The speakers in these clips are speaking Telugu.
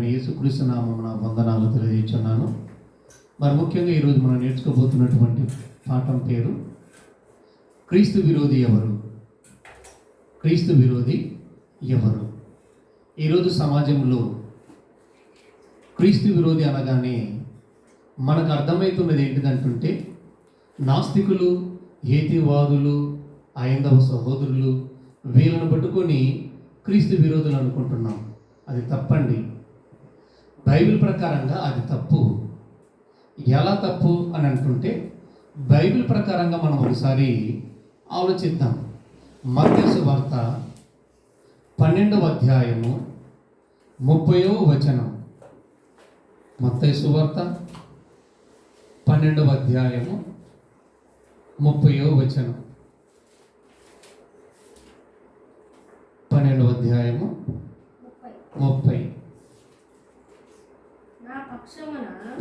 ప్రభువైన యేసుక్రీస్తు నామమున వందనాలు తెలియజేస్తున్నాను. మరి ముఖ్యంగా ఈరోజు మనం నేర్చుకోబోతున్నటువంటి పాఠం పేరు క్రీస్తు విరోధి ఎవరు? క్రీస్తు విరోధి ఎవరు? ఈరోజు సమాజంలో క్రీస్తు విరోధి అనగానే మనకు అర్థమవుతున్నది ఏంటిదంటుంటే, నాస్తికులు, హేతివాదులు, ఐందవ సహోదరులు వీళ్ళను పట్టుకొని క్రీస్తు విరోధులు అనుకుంటున్నాం. అది తప్పండి. బైబిల్ ప్రకారంగా అది తప్పు. ఎలా తప్పు అని అంటుంటే, బైబిల్ ప్రకారంగా మనం ఒకసారి ఆలోచిద్దాం. మత్తయి సువార్త 12వ అధ్యాయము 30వ వచనం. మత్తయి సువార్త 12వ అధ్యాయము 30వ వచనం. 12వ అధ్యాయము 30.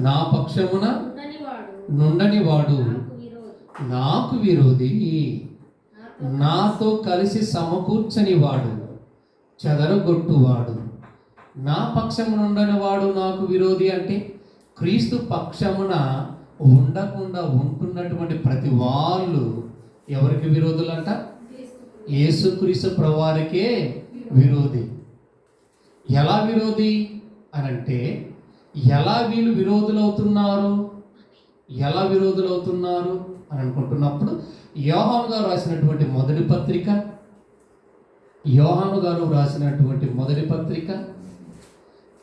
నా పక్షమున నుండని వాడు నాకు విరోధి, నాతో కలిసి సమకూర్చని వాడు, చెదరగొట్టువాడు. నా పక్షమున ఉండని వాడు నాకు విరోధి అంటే క్రీస్తు పక్షమున ఉండకుండా ఉంటున్నటువంటి ప్రతి వాళ్ళు ఎవరికి విరోధులంట? యేసుక్రీస్తు ప్రభువారికే విరోధి. ఎలా విరోధి అనంటే, ఎలా వీళ్ళు విరోధులవుతున్నారు? ఎలా విరోధులవుతున్నారు అని అనుకుంటున్నప్పుడు, యోహాను గారు రాసినటువంటి మొదటి పత్రిక, యోహాను గారు రాసినటువంటి మొదటి పత్రిక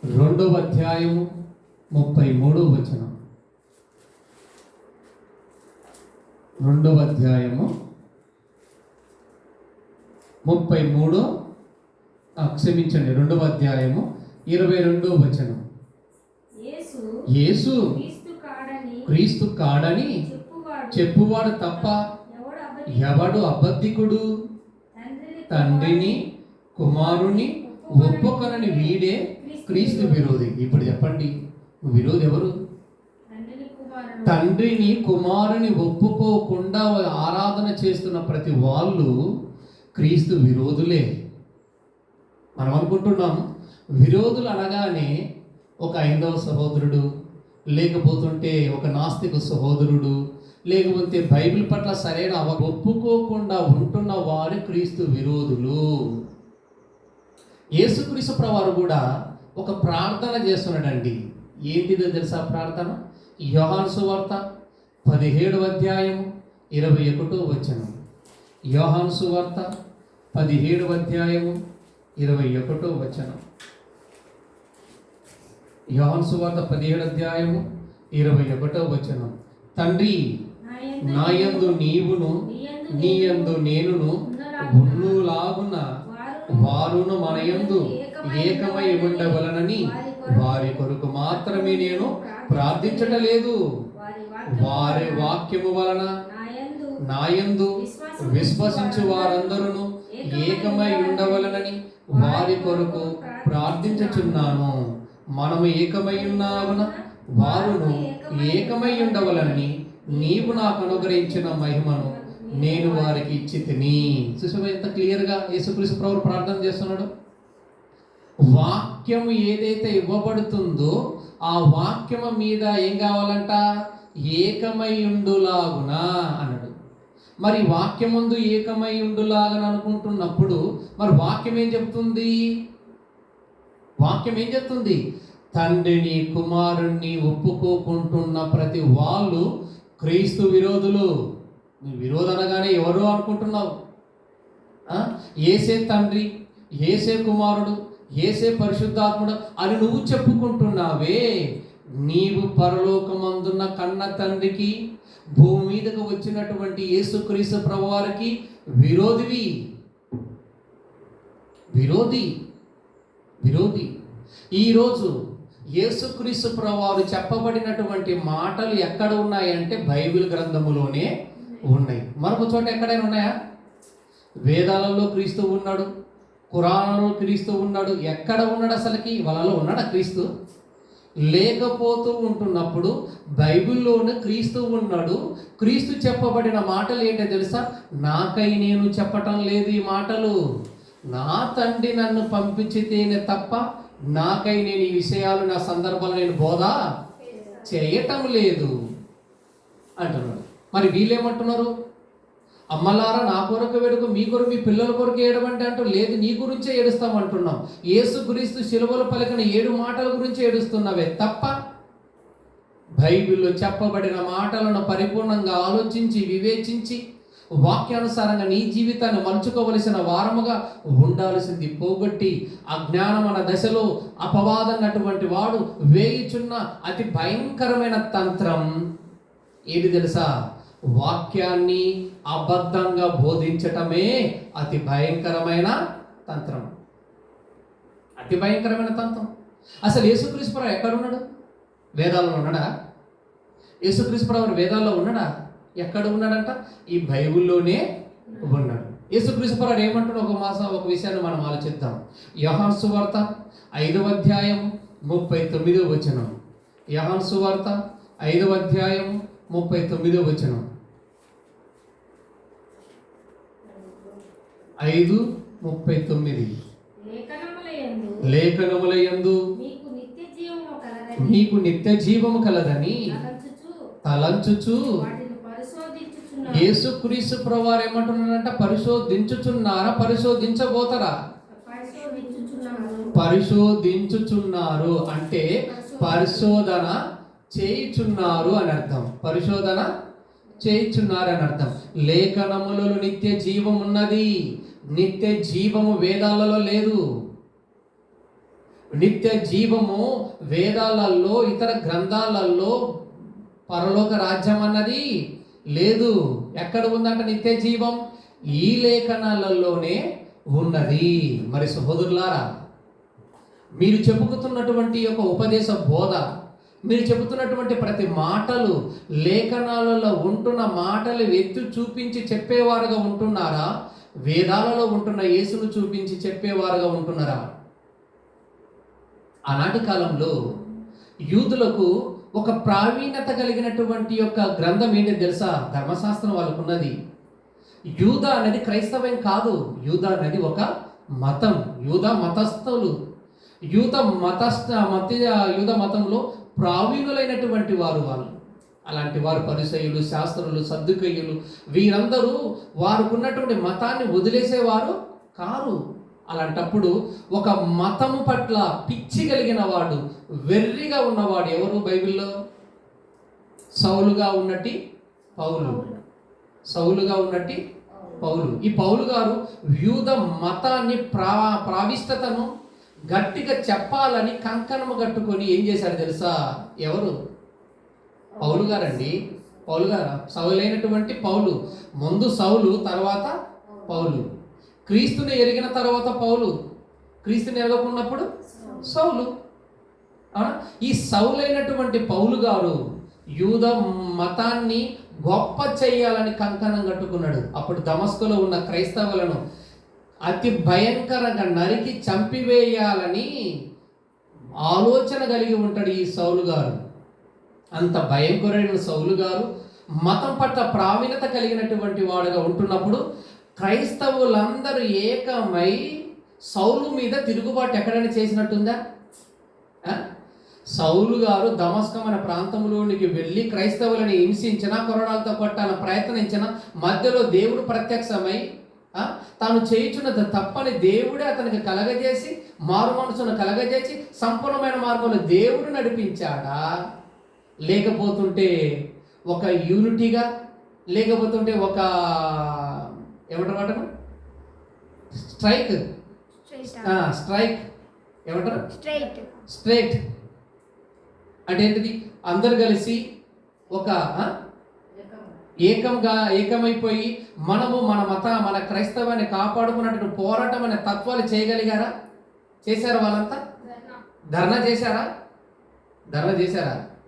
2వ అధ్యాయము 33వ వచనం. 2వ అధ్యాయము 33, క్షమించండి, 2వ అధ్యాయము 22వ వచనం. యేసు క్రీస్తు కాడని చెప్పువాడు తప్ప ఎవడు అబద్ధికుడు? తండ్రిని కుమారుని ఒప్పుకొనని వీడే క్రీస్తు విరోధి. ఇప్పుడు చెప్పండి, విరోధి ఎవరు? తండ్రిని కుమారుని ఒప్పుకోకుండా ఆరాధన చేస్తున్న ప్రతి వాళ్ళు క్రీస్తు విరోధులే. మనం అనుకుంటున్నాం విరోధులు అనగానే ఒక ఐందవ సహోదరుడు, లేకపోతుంటే ఒక నాస్తిక సహోదరుడు, లేకపోతే బైబిల్ పట్ల సరైన ఒప్పుకోకుండా ఉంటున్న వారు క్రీస్తు విరోధులు. యేసుక్రీస్తు ప్రభువారు కూడా ఒక ప్రార్థన చేస్తున్నాడండి. ఏంటిదో తెలుసా ప్రార్థన? యోహాను సువార్త 17వ అధ్యాయం 21వ వచనం. యోహాను సువార్త 17వ అధ్యాయము 21వ వచనం. యోహాను సువార్త 17వ అధ్యాయము 21వ వచనం. తండ్రి, నాయందు నీవును నీయందు నేనును ఉన్నులాగున వారును మనయందు ఏకమై ఉండవలనని వారి కొరకు మాత్రమే నేను ప్రార్థించటలేదు. వారి వాక్యము వలన నాయందు విశ్వసించు వారందరూ ఏకమై ఉండవలనని వారి కొరకు ప్రార్థించుచున్నాను. మనము ఏకమై ఉన్నావున వారును ఏకమై ఉండవలనని నీవు నాకు అనుగ్రహించిన మహిమను నేను వారికి ఇచ్చి తిని. చూసావా ఎంత క్లియర్గా యేసుక్రీస్తు ప్రభువు ప్రార్థన చేస్తున్నాడు? వాక్యము ఏదైతే ఇవ్వబడుతుందో ఆ వాక్యము మీద ఏం కావాలంట? ఏకమై ఉండులాగునా అన్నాడు. మరి వాక్యమందు ఏకమై ఉండులాగని అనుకుంటున్నప్పుడు మరి వాక్యం ఏం చెప్తుంది? వాక్యం ఏం చెప్తుంది? తండ్రిని కుమారుణ్ణి ఒప్పుకోకుంటున్న ప్రతి వాళ్ళు క్రీస్తు విరోధులు. విరోధం అనగానే ఎవరు అనుకుంటున్నావు? ఏసే తండ్రి, ఏసే కుమారుడు, ఏసే పరిశుద్ధాత్ముడు అని నువ్వు చెప్పుకుంటున్నావే, నీవు పరలోకమందున్న కన్న తండ్రికి, భూమి మీదకు వచ్చినటువంటి యేసుక్రీస్తు ప్రభువారికి విరోధివి. విరోధి విరోధి. ఈరోజు యేసుక్రీస్తు ప్రభువారు చెప్పబడినటువంటి మాటలు ఎక్కడ ఉన్నాయంటే బైబిల్ గ్రంథములోనే ఉన్నాయి. మరొక చోట ఎక్కడైనా ఉన్నాయా? వేదాలలో క్రీస్తు ఉన్నాడు, ఖురానులో క్రీస్తు ఉన్నాడు. ఎక్కడ ఉన్నాడు అసలుకి? వాళ్ళలో ఉన్నాడా క్రీస్తు? లేకపోతూ ఉంటున్నప్పుడు బైబిల్లోనే క్రీస్తు ఉన్నాడు. క్రీస్తు చెప్పబడిన మాటలు ఏంటో తెలుసా? నాకై నేను చెప్పటం లేదు ఈ మాటలు, నా తండ్రి నన్ను పంపించితేనే తప్ప నాకై నేను ఈ విషయాలు నా సందర్భాలు నేను బోధ చేయటం లేదు అంటున్నాడు. మరి వీళ్ళేమంటున్నారు? అమ్మలారా నా కొరకు వేడుక, మీ కొరకు మీ పిల్లల కొరకు ఏడవంటే అంటూ లేదు, నీ గురించే ఏడుస్తాం అంటున్నాం. యేసుక్రీస్తు శిలువలో పలికిన 7 మాటల గురించి ఏడుస్తున్నవే తప్ప బైబిల్లో చెప్పబడిన మాటలను పరిపూర్ణంగా ఆలోచించి వివేచించి వాక్యానుసారంగా నీ జీవితాన్ని మలుచుకోవలసిన వారముగా ఉండాల్సింది పోగొట్టి అజ్ఞానం అన్న దశలో అపవాదన్నటువంటి వాడు వేయుచున్న అతి భయంకరమైన తంత్రం ఏది తెలుసా? వాక్యాన్ని అబద్ధంగా బోధించటమే అతి భయంకరమైన తంత్రం. అతి భయంకరమైన తంత్రం. అసలు యేసుక్రీస్తుప్రభు ఎక్కడున్నాడు? వేదాల్లో ఉన్నాడా? యేసుక్రీస్తుప్రభు వేదాల్లో ఉన్నాడా? ఎక్కడ ఉన్నాడంట? ఈ బైబిల్లోనే ఉన్నాడు. యేసుక్రీస్తుప్రభు ఏమంటాడు? ఒక విషయాన్ని మనం ఆలోచిద్దాం. యోహాను సువార్త 5వ అధ్యాయం 39వ వచనం. యోహాను సువార్త 5వ అధ్యాయం 39వ వచనం. 5:39. లేఖనములయందు మీకు నిత్య జీవము కలదని తలంచుచు యేసుక్రీస్తు ప్రభువారు ఏమంటున్నారంట? పరిశోధించుచున్నారా? పరిశోధించబోతారా? పరిశోధించుచున్నారు అంటే పరిశోధన చేయుచున్నారు అని అర్థం. పరిశోధన చేయుచున్నారు అని అర్థం. లేఖనములలో నిత్య జీవం ఉన్నది. నిత్య జీవము వేదాలలో లేదు. నిత్య జీవము వేదాలలో, ఇతర గ్రంథాలలో పరలోక రాజ్యం అన్నది లేదు. ఎక్కడ ఉందంట నిత్య జీవం? ఈ లేఖనాలలోనే ఉన్నది. మరి సహోదరులారా, మీరు చెప్పుకుతున్నటువంటి యొక్క ఉపదేశ బోధ, మీరు చెబుతున్నటువంటి ప్రతి మాటలు లేఖనాలలో ఉంటున్న మాటలు ఎత్తు చూపించి చెప్పేవారుగా ఉంటున్నారా? వేదాలలో ఉంటున్న యేసును చూపించి చెప్పేవారుగా ఉంటున్నారా? ఆనాటి కాలంలో యూదులకు ఒక ప్రావీణ్యత కలిగినటువంటి యొక్క గ్రంథం ఏంటి తెలుసా? ధర్మశాస్త్రం వాళ్ళకు ఉన్నది. యూదా అనేది క్రైస్తవం కాదు. యూదా అనేది ఒక మతం. యూదా మతస్థులు. యూద మతంలో ప్రావీణులైనటువంటి వారు వాళ్ళు. అలాంటి వారు పరిసయ్యులు, శాస్త్రులు, సద్దుకయ్యులు వీరందరూ వారుకున్నటువంటి మతాన్ని వదిలేసేవారు కారు. అలాంటప్పుడు ఒక మతము పట్ల పిచ్చి కలిగిన వాడు, వెర్రిగా ఉన్నవాడు ఎవరు బైబిల్లో? సౌలుగా ఉన్నట్టి పౌలు. సౌలుగా ఉన్నట్టి పౌలు. ఈ పౌలు గారు యూద మతాన్ని ప్రావిష్టతను గట్టిగా చెప్పాలని కంకణము కట్టుకొని ఏం చేశాడు తెలుసా? ఎవరు? పౌలు గారండి. పౌలు గారు సౌలైనటువంటి పౌలు. ముందు సౌలు, తర్వాత పౌలు. క్రీస్తుని ఎరిగిన తర్వాత పౌలు. క్రీస్తుని ఎరగకున్నప్పుడు సౌలు. ఈ సౌలైనటువంటి పౌలు గారు యూద మతాన్ని గొప్ప చేయాలని కంకణం కట్టుకున్నాడు. అప్పుడు దమస్కులో ఉన్న క్రైస్తవులను అతి భయంకరంగా నరికి చంపివేయాలని ఆలోచన కలిగి ఉంటాడు ఈ సౌలు గారు. అంత భయంకరమైన సౌలు గారు మతం పట్ల ప్రావీణ్యత కలిగినటువంటి వాడుగా ఉంటున్నప్పుడు క్రైస్తవులందరూ ఏకమై సౌలు మీద తిరుగుబాటు ఎక్కడైనా చేసినట్టుందా? సౌలు గారు దమస్కం అనే ప్రాంతంలోనికి వెళ్ళి క్రైస్తవులను హింసించిన, కొరడాలతో కొట్టాలని ప్రయత్నించిన మధ్యలో దేవుడు ప్రత్యక్షమై తాను చేయుచున్నది తప్పని దేవుడే అతనికి కలగజేసి, మారు మనసును కలగజేసి సంపూర్ణమైన మార్గంలో దేవుడు నడిపించాడా? లేకపోతుంటే ఒక యూనిటీగా, లేకపోతుంటే ఒక ఏమంటారు స్ట్రైక్ ఏమంటారు స్ట్రైట్ అంటే ఏంటిది? అందరు కలిసి ఒక ఏకమైపోయి మనము మన క్రైస్తవాన్ని కాపాడుకున్నట్టు పోరాటం అనే తత్వాలు చేయగలిగారా? చేశారా? వాళ్ళంతా ధర్నా చేశారా?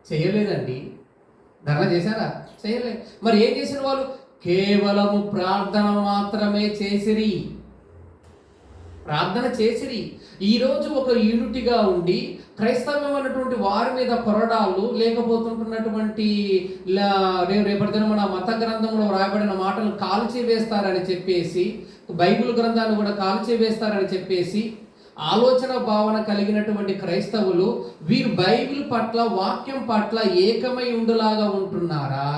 చేయలేదండి. ధర్నా చేశారా? చేయలేదు. మరి ఏం చేసిన వాళ్ళు? కేవలము ప్రార్థన మాత్రమే చేసిరి. ప్రార్థన చేసిరి. ఈరోజు ఒక యూనిటీగా ఉండి క్రైస్తవం అన్నటువంటి వారి మీద కొరడాలు లేకపోతుంటున్నటువంటి రేపటి దిన మన మత గ్రంథంలో రాయబడిన మాటలు కాల్చి వేస్తారని చెప్పేసి, బైబిల్ గ్రంథాన్ని కూడా కాల్చి వేస్తారని చెప్పేసి ఆలోచన భావన కలిగినటువంటి క్రైస్తవులు వీరు బైబిల్ పట్ల, వాక్యం పట్ల ఏకమై ఉండులాగా ఉంటున్నారా,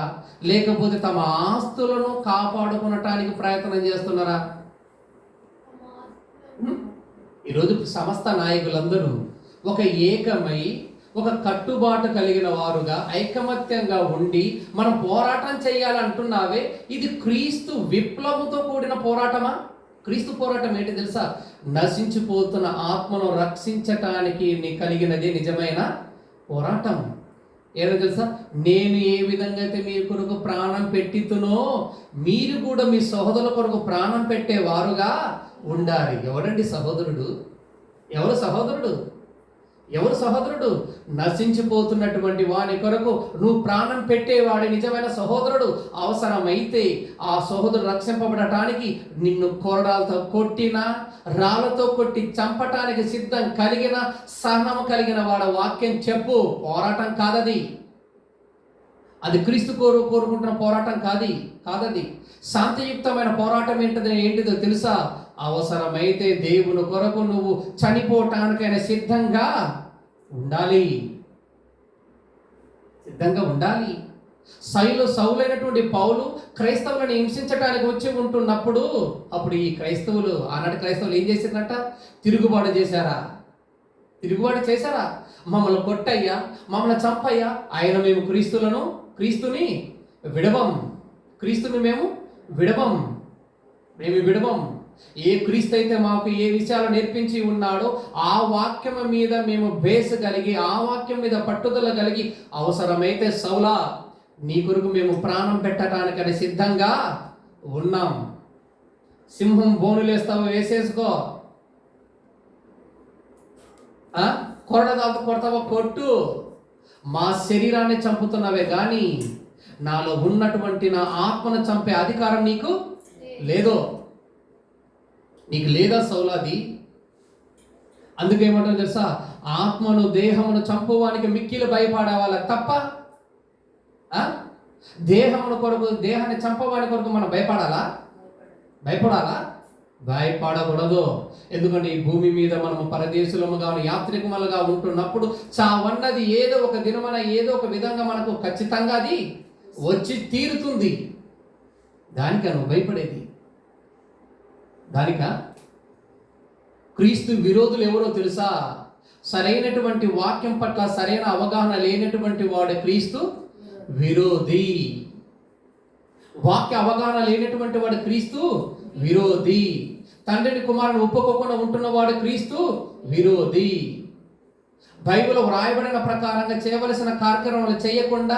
లేకపోతే తమ ఆస్తులను కాపాడుకునటానికి ప్రయత్నం చేస్తున్నారా? ఈరోజు సమస్త నాయకులందరూ ఒక ఏకమై, ఒక కట్టుబాటు కలిగిన వారుగా ఐకమత్యంగా ఉండి మనం పోరాటం చేయాలంటున్నావే, ఇది క్రీస్తు విప్లవంతో కూడిన పోరాటమా? క్రీస్తు పోరాటం ఏంటి తెలుసా? నశించిపోతున్న ఆత్మను రక్షించటానికి కలిగినదే నిజమైన పోరాటం. ఏదో తెలుసా? నేను ఏ విధంగా అయితే మీ కొరకు ప్రాణం పెట్టితునో మీరు కూడా మీ సహోదరుల కొరకు ప్రాణం పెట్టేవారుగా ఉండాలి. ఎవడండి సహోదరుడు? ఎవరు సహోదరుడు? ఎవరు సహోదరుడు? నశించిపోతున్నటువంటి వాని కొరకు నువ్వు ప్రాణం పెట్టేవాడి నిజమైన సహోదరుడు. అవసరమైతే ఆ సహోదరుడు రక్షింపబడటానికి నిన్ను కొరడాలతో కొట్టినా, రాళ్లతో కొట్టి చంపటానికి సిద్ధం కలిగిన, సహనం కలిగిన వాడు వాక్యం చెప్పు. పోరాటం కాదది. అది క్రీస్తు కోరుకుంటున్న పోరాటం కాదది. శాంతియుక్తమైన పోరాటం ఏంటిదో తెలుసా? అవసరమైతే దేవుని కొరకు నువ్వు చనిపోవటానికైనా సిద్ధంగా ఉండాలి. సౌలైనటువంటి పౌలు క్రైస్తవులను హింసించడానికి వచ్చి ఉంటున్నప్పుడు అప్పుడు ఈ క్రైస్తవులు, ఆనాటి క్రైస్తవులు ఏం చేశారంట? తిరుగుబాటు చేశారా? మమ్మల్ని కొట్టయ్యా, మమ్మల్ని చంపయ్యా, ఆయన మేము క్రీస్తుని విడవం. ఏ క్రీస్తు అయితే మాకు ఏ విషయాలు నేర్పించి ఉన్నాడో ఆ వాక్యం మీద మేము బేస్ కలిగి, ఆ వాక్యం మీద పట్టుదల కలిగి, అవసరమైతే సౌలా నీ కొరకు మేము ప్రాణం పెట్టడానికని సిద్ధంగా ఉన్నాం. సింహం బోనులేస్తావు, వేసేసుకో. కొరడదాంతో కొడతావో కొట్టు. మా శరీరాన్ని చంపుతున్నవే కానీ నాలో ఉన్నటువంటి నా ఆత్మను చంపే అధికారం నీకు లేదా సౌలాది? అందుకేమంటారు తెలుసా? ఆత్మను దేహమును చంపువానికి మిక్కిలు భయపడేవాళ్ళ తప్ప దేహాన్ని చంపవాని కొరకు మనం భయపడాలా? భయపడకూడదు. ఎందుకంటే ఈ భూమి మీద మనము పరదేశులముగా, యాత్రికులుగా ఉంటున్నప్పుడు చావన్నది ఏదో ఒక దినమన, ఏదో ఒక విధంగా మనకు ఖచ్చితంగా అది వచ్చి తీరుతుంది. దానికా నువ్వు భయపడేది? క్రీస్తు విరోధులు ఎవరో తెలుసా? సరైనటువంటి వాక్యం పట్ల సరైన అవగాహన లేనటువంటి వాడు క్రీస్తు విరోధి. వాక్య అవగాహన లేనటువంటి వాడు క్రీస్తు విరోధి. తండ్రిని కుమారుని ఒప్పుకోకుండా ఉంటున్నవాడు క్రీస్తు విరోధి. బైబిల్ వ్రాయబడిన ప్రకారంగా చేయవలసిన కార్యక్రమాలు చేయకుండా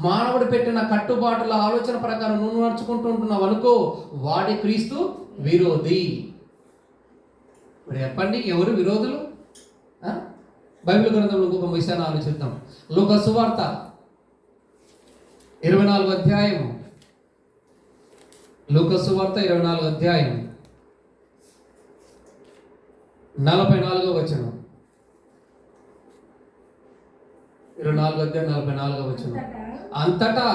మానవుడు పెట్టిన కట్టుబాటుల ఆలోచన ప్రకారం నువ్వు నడుచుకుంటూ ఉంటున్నావు అనుకో, వాడి క్రీస్తు విరోధి. మరి చెప్పండి, ఎవరు విరోధులు? బైబిల్ గ్రంథంలో ఇంకొక విషయాన్ని ఆలోచిద్దాం. లూకా సువార్త 24వ అధ్యాయం. లూకా సువార్త 24వ అధ్యాయం 44వ వచనం. 24వ అధ్యాయం 44వ వచనం. అంతటా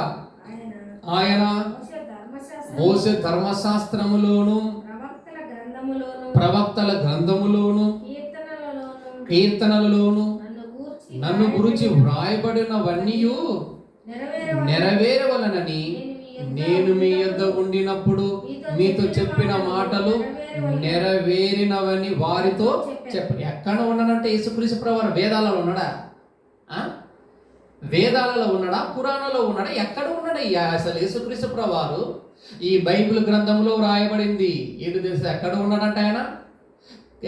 ఆయన మోసే ధర్మశాస్త్రములోను ప్రవక్తల గ్రంథములోను కీర్తనలలోను నన్ను గురించి వ్రాయబడినవన్నీ నెరవేరవలనని నేను మీ యొద్ద ఉండినప్పుడు మీతో చెప్పిన మాటలు నెరవేరినవని వారితో ఎక్కడ ఉన్నాడంటే యేసుక్రీస్తు ప్రభువు వేదాలలో ఉన్నాడా? వేదాలలో ఉన్నాడా? పురాణంలో ఉన్నాడా? ఎక్కడ ఉన్నాడయ్యా అసలు యేసుక్రీస్తు ప్రభువు? ఈ బైబిల్ గ్రంథంలో వ్రాయబడింది ఏంటి తెలుసా? ఎక్కడ ఉన్నాడంట ఆయన?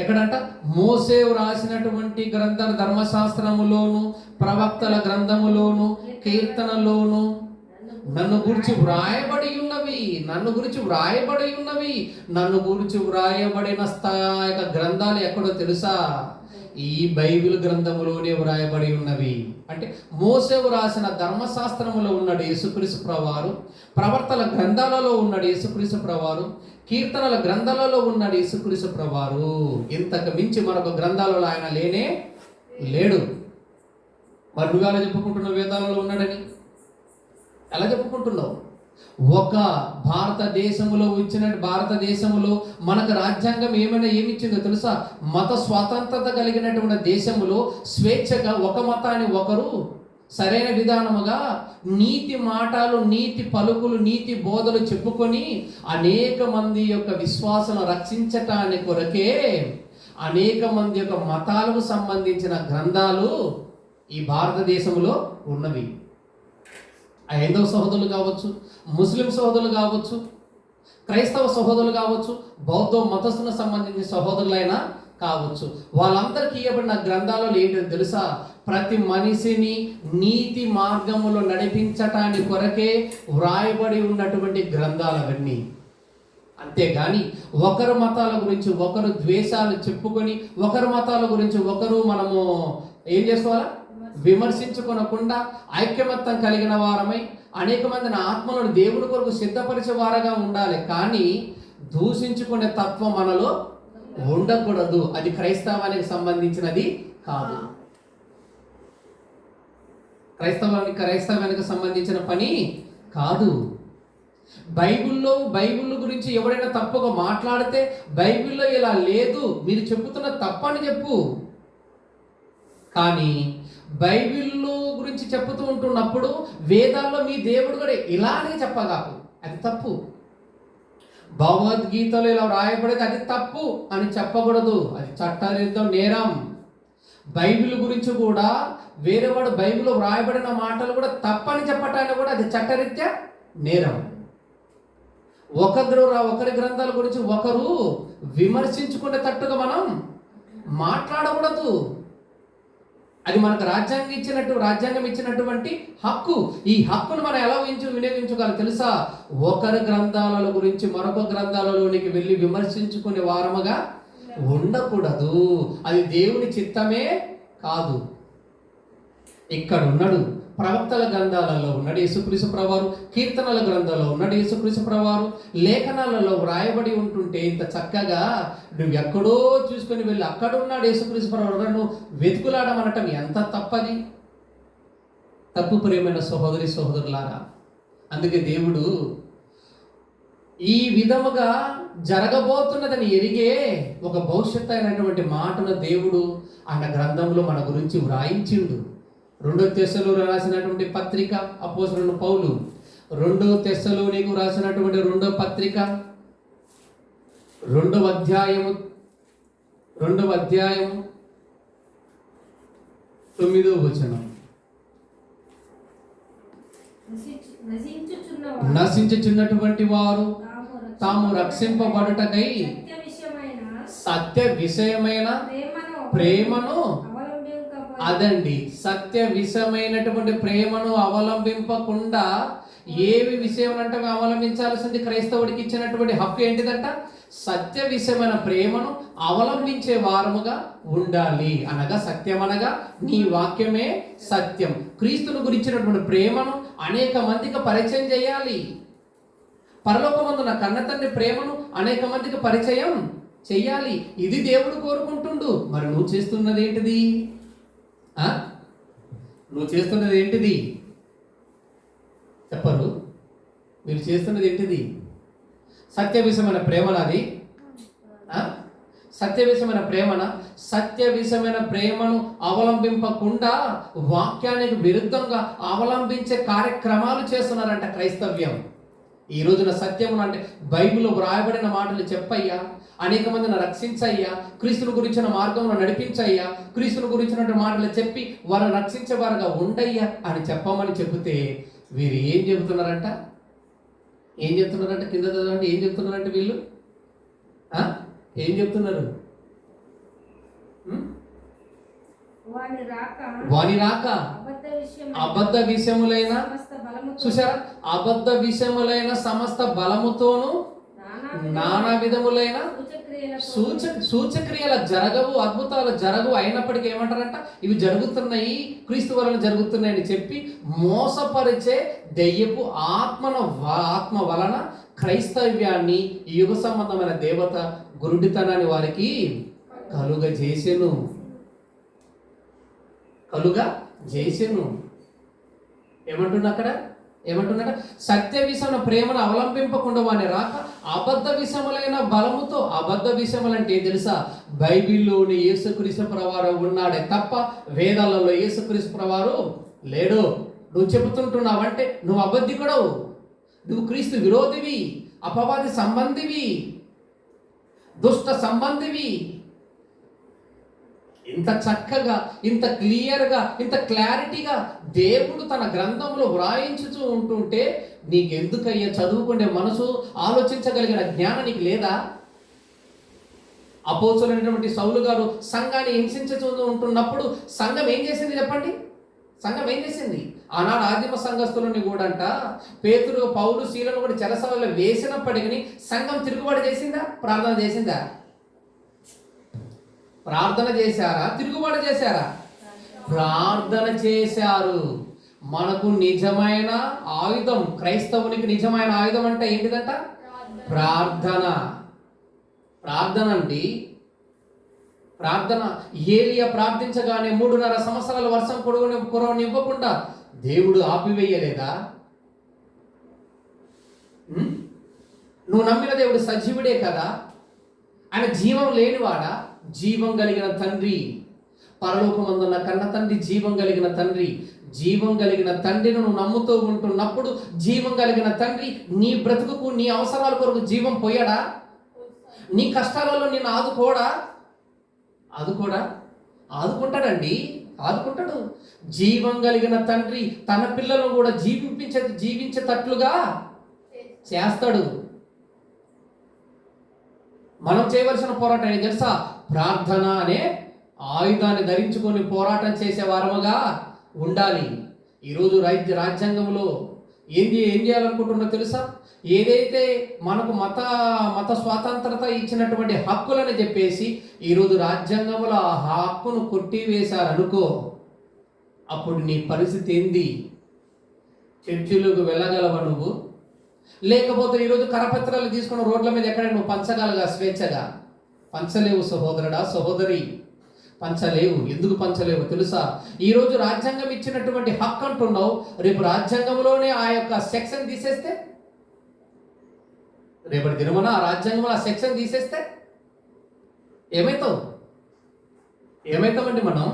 ఎక్కడంట? మోసే రాసినటువంటి ధర్మశాస్త్రములోను ప్రవక్తల గ్రంథములోను కీర్తనలోను నన్ను గురించి వ్రాయబడి ఉన్నవి. నన్ను గురించి వ్రాయబడిన గ్రంథాలు ఎక్కడో తెలుసా? ఈ బైబిల్ గ్రంథములోనే వ్రాయబడి ఉన్నవి. అంటే మోసేవు రాసిన ధర్మశాస్త్రములో ఉన్నాడు యేసుక్రీస్తు ప్రభువారు, ప్రవర్తన గ్రంథాలలో ఉన్నాడు యేసుక్రీస్తు ప్రభువారు, కీర్తనల గ్రంథాలలో ఉన్నాడు యేసుక్రీస్తు ప్రభువారు. ఇంతకు మించి మరొక గ్రంథాలలో ఆయన లేడు. మరి నువ్వు ఎలా చెప్పుకుంటున్నావు వేదాలలో ఉన్నాడని? ఎలా చెప్పుకుంటున్నావు? ఒక భారతదేశంలో మనకు రాజ్యాంగం ఏమిచ్చిందో తెలుసా? మత స్వాతంత్రత కలిగినటువంటి దేశంలో స్వేచ్ఛగా ఒక మతాన్ని ఒకరు సరైన విధానముగా నీతి మాటలు, నీతి పలుకులు, నీతి బోధలు చెప్పుకొని అనేక మంది యొక్క విశ్వాసాలను రక్షించటానికి కొరకే అనేక మంది యొక్క మతాలకు సంబంధించిన గ్రంథాలు ఈ భారతదేశంలో ఉన్నవి. హైందవ సహోదరులు కావచ్చు, ముస్లిం సహోదరులు కావచ్చు, క్రైస్తవ సహోదరులు కావచ్చు, బౌద్ధ మతస్థులకు సంబంధించిన సహోదరులైనా కావచ్చు, వాళ్ళందరికీ ఇవ్వబడిన గ్రంథాలలో ఏంటో తెలుసా? ప్రతి మనిషిని నీతి మార్గములో నడిపించటానికి కొరకే వ్రాయబడి ఉన్నటువంటి గ్రంథాలు అవన్నీ. అంతేగాని ఒకరు మతాల గురించి ఒకరు ద్వేషాలు చెప్పుకొని, ఒకరు మతాల గురించి ఒకరు మనము ఏం చేసుకోవాలా? విమర్శించుకొనకుండా ఐక్యమత్యం కలిగిన వారమై అనేక మందిని ఆత్మలను దేవుడి కొరకు సిద్ధపరిచే వారుగా ఉండాలి. కానీ దూషించుకునే తత్వం మనలో ఉండకూడదు. అది క్రైస్తవానికి సంబంధించినది కాదు. క్రైస్తవానికి సంబంధించిన పని కాదు. బైబిల్ గురించి ఎవరైనా తప్పుగా మాట్లాడితే బైబిల్లో ఇలా లేదు, మీరు చెప్పుతున్న తప్పని చెప్పు. కానీ బైబిల్లో గురించి చెప్పుతూ ఉంటున్నప్పుడు వేదాల్లో మీ దేవుడు కూడా ఇలానే చెప్పగాకు, అది తప్పు. భగవద్గీతలో ఇలా రాయబడేది అది తప్పు అని చెప్పకూడదు, అది చట్టరీత్యా నేరం. బైబిల్ గురించి కూడా వేరేవాడు బైబిల్లో వ్రాయబడిన మాటలు కూడా తప్పని చెప్పటానికి కూడా అది చట్టరీత్యా నేరం. ఒకరి గ్రంథాల గురించి ఒకరు విమర్శించుకునేటట్టుగా మనం మాట్లాడకూడదు. అది మనకు రాజ్యాంగం ఇచ్చినటువంటి హక్కు. ఈ హక్కును మనం ఎలా వినియోగించుకోవాలి తెలుసా? ఒకరి గ్రంథాల గురించి మరొక గ్రంథాలలోనికి వెళ్ళి విమర్శించుకునే వారముగా ఉండకూడదు. అది దేవుని చిత్తమే కాదు. ఇక్కడ ఉన్నాడు, ప్రవక్తల గ్రంథాలలో ఉన్నాడు యేసుక్రీస్తు ప్రభువారు, కీర్తనల గ్రంథాలలో ఉన్నాడు యేసుక్రీస్తు ప్రభువారు, లేఖనాలలో వ్రాయబడి ఉంటుంటే ఇంత చక్కగా నువ్వు ఎక్కడో చూసుకొని వెళ్ళి అక్కడ ఉన్నాడు యేసుక్రీస్తు ప్రభువారు నువ్వు వెతుకులాడమనటం ఎంత తప్పది. తప్పు ప్రియమైన సహోదరులారా. అందుకే దేవుడు ఈ విధముగా జరగబోతున్నదని ఎరిగే ఒక భవిష్యత్తు అయినటువంటి మాటను దేవుడు ఆయన గ్రంథంలో మన గురించి వ్రాయించిండు. 2 తెస్సలోనికీయులకు రాసినటువంటి పత్రిక అపోస్తలుడైన పౌలు 2 తెస్సలోనికీయులకు రాసినటువంటి 2వ పత్రిక 2వ అధ్యాయము 9వ వచనం. నశించుచున్నటువంటి వారు తాము రక్షింపబడుటకై సత్య విషయమైన ప్రేమను అదండి సత్య విషయమైనటువంటి ప్రేమను అవలంబింపకుండా ఏవి విషయం అంటే అవలంబించాల్సింది క్రైస్తవుడికి ఇచ్చినటువంటి హక్కు ఏంటిదంట? సత్య విషయమైన ప్రేమను అవలంబించే వారముగా ఉండాలి. అనగా సత్యం అనగా నీ వాక్యమే సత్యం. క్రీస్తును గురించినటువంటి ప్రేమను అనేక మందికి పరిచయం చేయాలి. పరలోకమందున కన్న తండ్రి ప్రేమను అనేక మందికి పరిచయం చెయ్యాలి. ఇది దేవుడు కోరుకుంటుండు. మరి నువ్వు చేస్తున్నది ఏంటిది? చెప్పరు. మీరు చేస్తున్నది ఏంటిది? సత్య విషయమైన ప్రేమనాది? సత్య విషయమైన ప్రేమను అవలంబింపకుండా వాక్యానికి విరుద్ధంగా అవలంబించే కార్యక్రమాలు చేస్తున్నారంట క్రైస్తవ్యం. ఈ రోజున సత్యం అంటే బైబిల్లో వ్రాయబడిన మాటలు చెప్పయ్యా, అనేక మందిని రక్షించయ్యా, క్రీస్తుని గురించిన మార్గంలో నడిపించయ్యా, క్రీస్తుని గురించిన మాటలు చెప్పి వారిని రక్షించేవారుగా ఉండయ్యా అని చెప్పమని చెబితే వీరు ఏం చెబుతున్నారంట? కింద చదవండి. ఏం చెప్తున్నారంటే వీళ్ళు ఏం చెప్తున్నారు? వాని రాక అబద్ధ విషయములైన, చూసారా, అబద్ధ విషయములైన సమస్త బలముతోను నానా విధములైన సూచక్రియల జరగవు, అద్భుతాలు జరగవు. అయినప్పటికీ ఏమంటారంట? ఇవి జరుగుతున్నాయి, క్రీస్తు వలన జరుగుతున్నాయి అని చెప్పి మోసపరిచే దెయ్యపు ఆత్మ వలన క్రైస్తవ్యాన్ని, ఈ యుగ సంబంధమైన దేవత గురుడితనాన్ని వారికి కలుగజేసెను. ఏమంటున్నా అక్కడ? ఏమంటున్నాడ? సత్య విషయమైన ప్రేమను అవలంబింపకుండా వాని రాక అబద్ధ విషయములైన బలముతో. అబద్ధ విషయములు అంటే తెలుసా? బైబిల్లోని యేసుక్రీస్తు ప్రభువారు ఉన్నాడే తప్ప వేదాలలో యేసుక్రీస్తు ప్రభువారు లేడు. నువ్వు చెబుతుంటున్నావంటే నువ్వు అబద్ధికుడవు, నువ్వు క్రీస్తు విరోధివి, అపవాది సంబంధివి, దుష్ట సంబంధివి. ఇంత చక్కగా, ఇంత క్లియర్గా, ఇంత క్లారిటీగా దేవుడు తన గ్రంథంలో వ్రాయించుతూ ఉంటుంటే నీకెందుకయ్యా చదువుకునే మనసు, ఆలోచించగలిగిన జ్ఞానం నీకు లేదా? అపోస్తలుడైనటువంటి సౌలు గారు సంఘాన్ని హింసించుతూ ఉంటున్నప్పుడు సంఘం ఏం చేసింది చెప్పండి? సంఘం ఏం చేసింది? ఆనాడు ఆదిమ సంఘస్థులని కూడా అంట పేతురు, పౌలు, శీలను కూడా చెరసాలలో వేసినప్పటికీ సంఘం తిరుగుబాటు చేసిందా? ప్రార్థన చేసిందా? ప్రార్థన చేశారా? తిరుగుబాటు చేశారా? ప్రార్థన చేశారు. మనకు నిజమైన ఆయుధం, క్రైస్తవునికి నిజమైన ఆయుధం అంటే ఏంటిదంట? ప్రార్థన. ప్రార్థన అండి, ప్రార్థన. ఏలియా ప్రార్థించగానే 3.5 సంవత్సరాల వర్షం కురవనివ్వకుండా దేవుడు ఆపివేయలేదా? నువ్వు నమ్మిన దేవుడు సజీవుడే కదా, ఆయన జీవం లేనివాడా? జీవం కలిగిన తండ్రి, పరలోకమందున్న కన్న తండ్రి, జీవం కలిగిన తండ్రి. జీవం కలిగిన తండ్రిని నువ్వు నమ్ముతూ ఉంటున్నప్పుడు జీవం కలిగిన తండ్రి నీ బ్రతుకుకు, నీ అవసరాల కొరకు జీవం పోయాడా? నీ కష్టాలలో నిన్ను ఆదుకుంటాడండి, ఆదుకుంటాడు. జీవం కలిగిన తండ్రి తన పిల్లలను కూడా జీవించేటట్లుగా చేస్తాడు. మనం చేయవలసిన పోరాటం ఏం తెలుసా? ప్రార్థన అనే ఆయుధాన్ని ధరించుకొని పోరాటం చేసే వారముగా ఉండాలి. ఈరోజు రాజ్యాంగంలో ఏం చేయాలనుకుంటున్నా తెలుసా? ఏదైతే మనకు మత స్వాతంత్రత ఇచ్చినటువంటి హక్కులని చెప్పేసి ఈరోజు రాజ్యాంగంలో ఆ హక్కును కొట్టివేశారనుకో, అప్పుడు నీ పరిస్థితి ఏంది? చర్చిలకు వెళ్ళగలవా నువ్వు? లేకపోతే ఈరోజు కరపత్రాలు తీసుకున్న రోడ్ల మీద ఎక్కడైనా నువ్వు పంచగలగా స్వేచ్ఛగా? పంచలేవు సహోదరుడా, సహోదరి, పంచలేవు. ఎందుకు పంచలేవు తెలుసా? ఈరోజు రాజ్యాంగం ఇచ్చినటువంటి హక్కు అంటున్నావు, రేపు రాజ్యాంగంలోనే ఆ యొక్క సెక్షన్ తీసేస్తే, రేపటి దినమున ఆ రాజ్యాంగంలో ఆ సెక్షన్ తీసేస్తే ఏమవుతామండి మనం?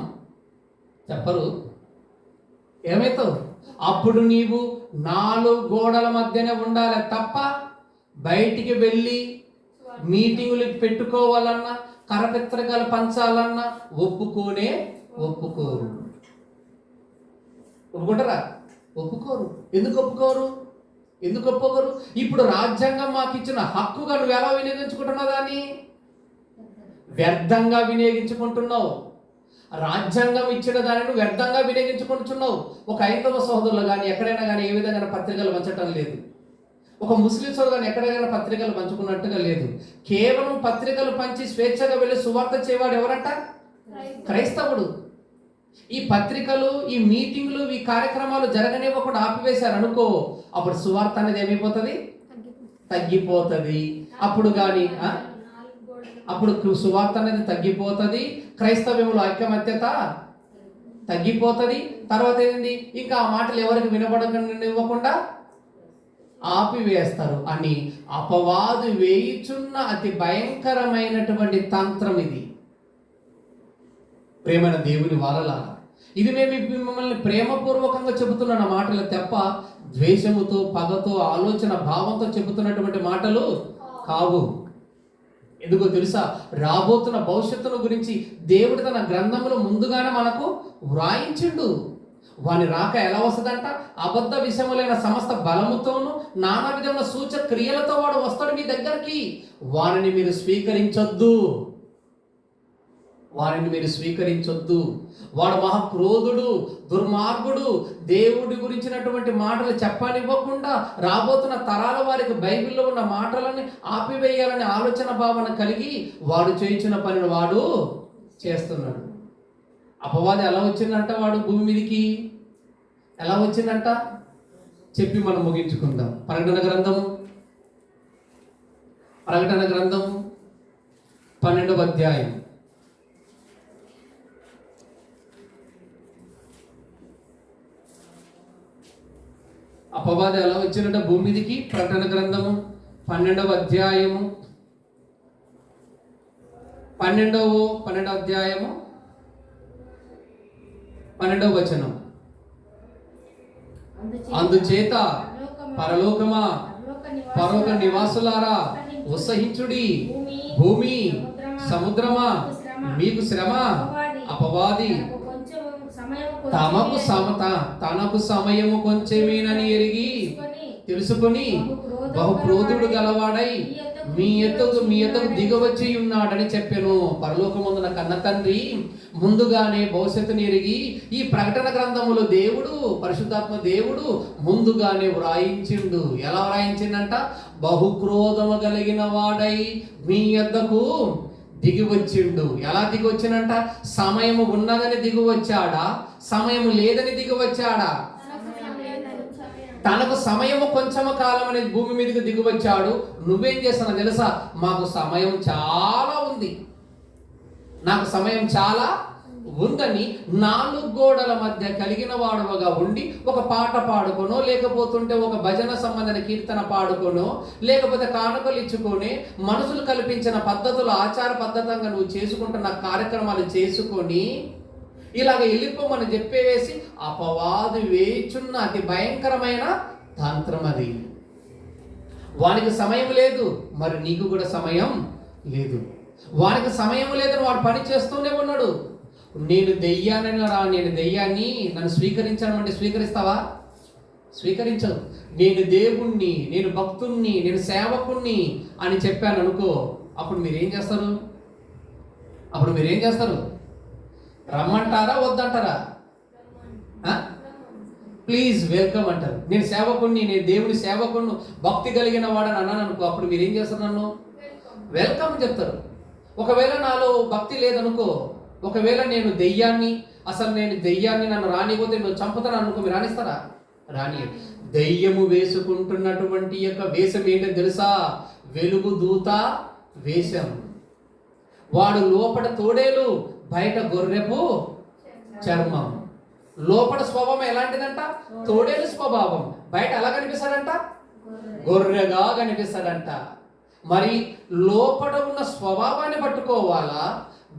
చెప్పరు. ఏమవుతావు? అప్పుడు నీవు 4 గోడల మధ్యనే ఉండాలి తప్ప బయటికి వెళ్ళి మీటింగులు పెట్టుకోవాలన్నా, కరపత్రికలు పంచాలన్నా ఒప్పుకుంటారా? ఒప్పుకోరు. ఎందుకు ఒప్పుకోరు? ఇప్పుడు రాజ్యాంగం మాకు ఇచ్చిన హక్కుగా నువ్వు ఎలా వినియోగించుకుంటున్నావు? దాన్ని వ్యర్థంగా వినియోగించుకుంటున్నావు. రాజ్యాంగం ఇచ్చిన దానిని వ్యర్థంగా వినియోగించుకుంటున్నావు. ఒక హైందవ సోదరులు కానీ ఎక్కడైనా కానీ ఏ విధంగా పత్రికలు పంచటం లేదు. ఒక ముస్లిం సోదరు కానీ ఎక్కడైనా పత్రికలు పంచుకున్నట్టుగా లేదు. కేవలం పత్రికలు పంచి స్వేచ్ఛగా వెళ్ళి సువార్త చేయవాడు ఎవరంట? క్రైస్తవుడు. ఈ పత్రికలు, ఈ మీటింగ్లు, ఈ కార్యక్రమాలు జరగనివ్వకుండా ఆపివేశారు అనుకో, అప్పుడు సువార్త అనేది ఏమైపోతుంది? తగ్గిపోతుంది. అప్పుడు సువార్త అనేది తగ్గిపోతుంది. క్రైస్తవ్యంలో ఐకమత్యత తగ్గిపోతుంది. తర్వాత ఏంది? ఇంకా ఆ మాటలు ఎవరికి వినబడనివ్వకుండా ఆపివేస్తారు అని అపవాదు వేయుచున్న అతి భయంకరమైనటువంటి తంత్రం ఇది. ప్రేమైన దేవుని వారలా, ఇది మిమ్మల్ని ప్రేమపూర్వకంగా చెబుతున్న మాటలు తప్ప ద్వేషముతో, పగతో, ఆలోచన భావంతో చెబుతున్నటువంటి మాటలు కావు. ఎందుకో తెలుసా? రాబోతున్న భవిష్యత్తును గురించి దేవుడు తన గ్రంథంలో ముందుగానే మనకు వ్రాయించిండు. వాని రాక ఎలా వస్తుందంట? అబద్ధ విషయములైన సమస్త బలముతోను నానా విధమైన సూచక క్రియలతో వాడు వస్తాడు మీ దగ్గరికి. వారిని మీరు స్వీకరించొద్దు. వాడు మహాక్రోధుడు, దుర్మార్గుడు, దేవుడి గురించినటువంటి మాటలు చెప్పనివ్వకుండా రాబోతున్న తరాల వారికి బైబిల్లో ఉన్న మాటలని ఆపివేయాలనే ఆలోచన భావన కలిగి వాడు చేయించిన పనిని వాడు చేస్తున్నాడు. అపవాది ఎలా వచ్చిందంట? వాడు భూమి మీదకి ఎలా వచ్చిందంట చెప్పి మనం ముగించుకుందాం. ప్రకటన గ్రంథము 12వ అధ్యాయం 6 అపవాది ఎలా వచ్చినట్ట భూమి మీదికి? ప్రకటన గ్రంథము 12వ అధ్యాయము 12వ వచనం. అందుచేత పరలోకమా, పరలోక నివాసులారా ఉత్సహించుడి, భూమి సముద్రమా మీకు శ్రమ. అపవాది తనకు సమయము కొంచెమేనని ఎరిగి తెలుసుకొని బహుక్రోధుడు గలవాడై మీ ఎద్దకు దిగవచ్చి ఉన్నాడని చెప్పాను. పరలోకమందున కన్న తండ్రి ముందుగానే భవిష్యత్తుని ఎరిగి ఈ ప్రకటన గ్రంథములో దేవుడు, పరిశుద్ధాత్మ దేవుడు ముందుగానే వ్రాయించిండు. ఎలా వ్రాయించిందంట? బహుక్రోధము కలిగిన వాడై మీ యొద్దకు దిగి వచ్చిండు. ఎలా దిగి వచ్చినంట? సమయము ఉన్నదని దిగి వచ్చాడా? సమయము లేదని దిగి వచ్చాడా? తనకు సమయము కొంచెము కాలం అనేది భూమి మీదకి దిగి వచ్చాడు. నువ్వేం చేస్తున్నావు తెలుసా? మాకు సమయం చాలా ఉంది, నాకు సమయం చాలా ఉందని 4 గోడల మధ్య కలిగిన వాడువగా ఉండి ఒక పాట పాడుకోనో, లేకపోతుంటే ఒక భజన సంబంధన కీర్తన పాడుకోనో, లేకపోతే కానుకలు ఇచ్చుకొని మనుషులు కల్పించిన పద్ధతులు ఆచార పద్ధతంగా నువ్వు చేసుకుంటున్న కార్యక్రమాలు చేసుకొని ఇలాగ వెళ్ళిపోమని చెప్పేసి అపవాదు వేచున్న అతి భయంకరమైన తంత్రం అది. వానికి సమయం లేదు, మరి నీకు కూడా సమయం లేదు. వానికి సమయం లేదని వాడు పని చేస్తూనే ఉన్నాడు. నేను దెయ్యానని రా, నేను దెయ్యాన్ని, నన్ను స్వీకరించడం స్వీకరిస్తావా? స్వీకరించదు. నేను దేవుణ్ణి, నేను భక్తుణ్ణి, నేను సేవకుణ్ణి అని చెప్పాను అనుకో, అప్పుడు మీరేం చేస్తారు? రమ్మంటారా వద్దంటారా? ప్లీజ్ వెల్కమ్ అంటారు. నేను సేవకుణ్ణి, నేను దేవుని సేవకుణ్ణి, భక్తి కలిగిన వాడని అన్నాను అనుకో, అప్పుడు మీరు ఏం చేస్తారు? నన్ను వెల్కమ్ చెప్తారు. ఒకవేళ నాలో భక్తి లేదనుకో, ఒకవేళ నేను దెయ్యాన్ని, అసలు నేను దెయ్యాన్ని, నన్ను రానిపోతే నువ్వు చంపుతాను అనుకో, మీరు రానిస్తారా? రాని. దెయ్యము వేసుకుంటున్నటువంటి యొక్క వేషం ఏంటో తెలుసా? వెలుగు దూత వేషం. వాడు లోపల తోడేలు, బయట గొర్రెపు చర్మం. లోపల స్వభావం ఎలాంటిదంట? తోడేలు స్వభావం. బయట ఎలా కనిపిస్తాడంట? గొర్రెగా కనిపిస్తాడంట. మరి లోపల ఉన్న స్వభావాన్ని పట్టుకోవాలా,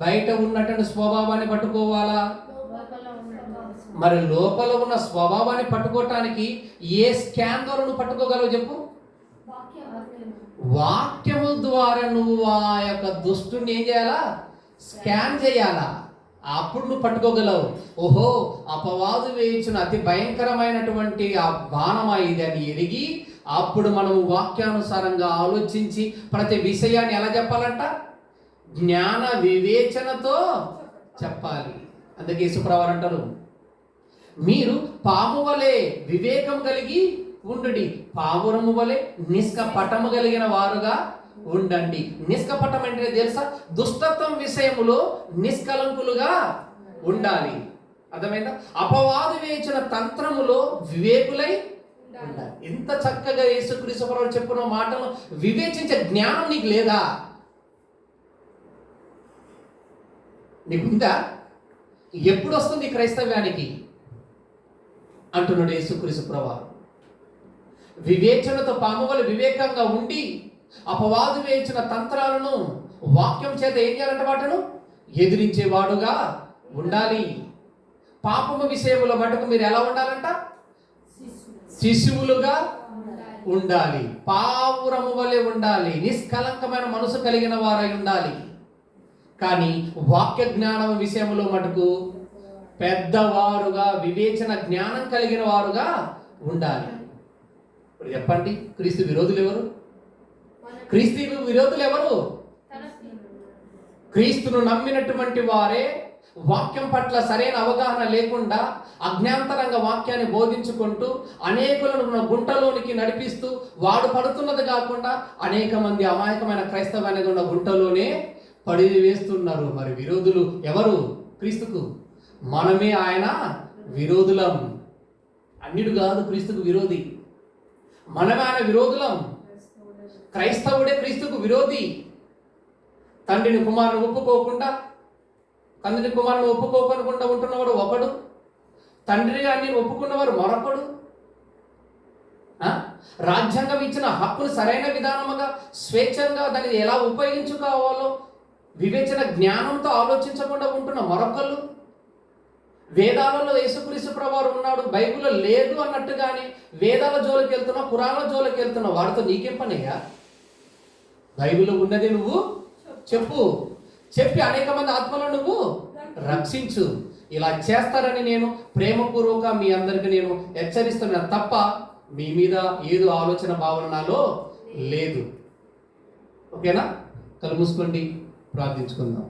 బయట ఉన్నటువంటి స్వభావాన్ని పట్టుకోవాలా? మరి లోపల ఉన్న స్వభావాన్ని పట్టుకోవటానికి ఏ స్కాన్ ద్వారా నువ్వు పట్టుకోగలవు చెప్పు? వాక్యము ద్వారా నువ్వు ఆ యొక్క దుష్టుని ఏం చేయాలా? స్కాన్ చేయాలా? అప్పుడు నువ్వు పట్టుకోగలవు. ఓహో, అపవాదు వేయించిన అతి భయంకరమైనటువంటి ఆ బాణమా ఇది అని ఎరిగి, అప్పుడు మనము వాక్యానుసారంగా ఆలోచించి ప్రతి విషయాన్ని ఎలా చెప్పాలంట? జ్ఞాన వివేచనతో చెప్పాలి. అందుకే యేసుప్రభువు అంటారు, మీరు పాము వలె వివేకం కలిగి ఉండుడి, పావురము వలె నిష్కపటము కలిగిన వారుగా ఉండండి. నిష్కపటం అంటే తెలుసా? దుష్టత్వం విషయములో నిష్కలంకులుగా ఉండాలి. అర్థమైందా? అపవాదు వేయించిన తంత్రములో వివేకులై ఉండాలి. ఎంత చక్కగా యేసుక్రీస్తు ప్రభువు చెప్పిన మాటలు వివేచించే జ్ఞానం నీకు లేదా? నీకుందా? ఎప్పుడు వస్తుంది క్రైస్తవ్యానికి అంటున్నాడు యేసుక్రీస్తు ప్రభువు. వివేచనతో పాము వలె వివేకంగా ఉండి అపవాదు వేయించిన తంత్రాలను వాక్యం చేత ఏం చేయాలంట? వాటను ఎదిరించేవాడుగా ఉండాలి. పాపము విషయముల మటుకు మీరు ఎలా ఉండాలంట? శిశువులుగా ఉండాలి. పావురము వలె ఉండాలి. నిష్కలంకమైన మనసు కలిగిన వారై ఉండాలి. కానీ వాక్య జ్ఞానం విషయంలో మటుకు పెద్దవారుగా, వివేచన జ్ఞానం కలిగిన వారుగా ఉండాలి. ఇప్పుడు చెప్పండి, క్రీస్తు విరోధులు ఎవరు? క్రీస్తు విరోధులు ఎవరు? క్రీస్తును నమ్మినటువంటి వారే వాక్యం పట్ల సరైన అవగాహన లేకుండా అజ్ఞాంతరంగా వాక్యాన్ని బోధించుకుంటూ అనేకులను గుంటలోనికి నడిపిస్తూ వాడు పడుతున్నది కాకుండా అనేక మంది అమాయకమైన క్రైస్తవానికి ఉన్న గుంటలోనే పడి వేస్తున్నారు. మరి విరోధులు ఎవరు? క్రీస్తుకు మనమే ఆయన విరోధులం. అన్నిడు కాదు క్రీస్తుకు విరోధి, మనమే ఆయన విరోధులం. క్రైస్తవుడే క్రీస్తుకు విరోధి. తండ్రిని కుమారుని ఒప్పుకోకుండా ఉంటున్నవాడు ఒకడు, తండ్రి గారిని ఒప్పుకున్నవారు మరొకడు. రాజ్యాంగం ఇచ్చిన హక్కును సరైన విధానముగా స్వేచ్ఛంగా దాన్ని ఎలా ఉపయోగించుకోవాలో వివేచన జ్ఞానంతో ఆలోచించకుండా ఉంటున్న మరొకళ్ళు, వేదాలలో యేసుక్రీస్తు ప్రభువారు ఉన్నాడు, బైబిల్లో లేదు అన్నట్టుగానే వేదాల జోలికి వెళ్తున్నా, పురాణ జోలికి వెళ్తున్నా, వాడితో నీకేం పనయ్యా? బైబిల్లో ఉన్నది నువ్వు చెప్పి అనేక మంది ఆత్మలను నువ్వు రక్షించు. ఇలా చేస్తారని నేను ప్రేమపూర్వక మీ అందరికీ నేను హెచ్చరిస్తున్నా తప్ప మీ మీద ఏదో ఆలోచన భావన నాలో లేదు. ఓకేనా? కళ్ళు మూసుకోండి, ప్రార్థించుకుందాం.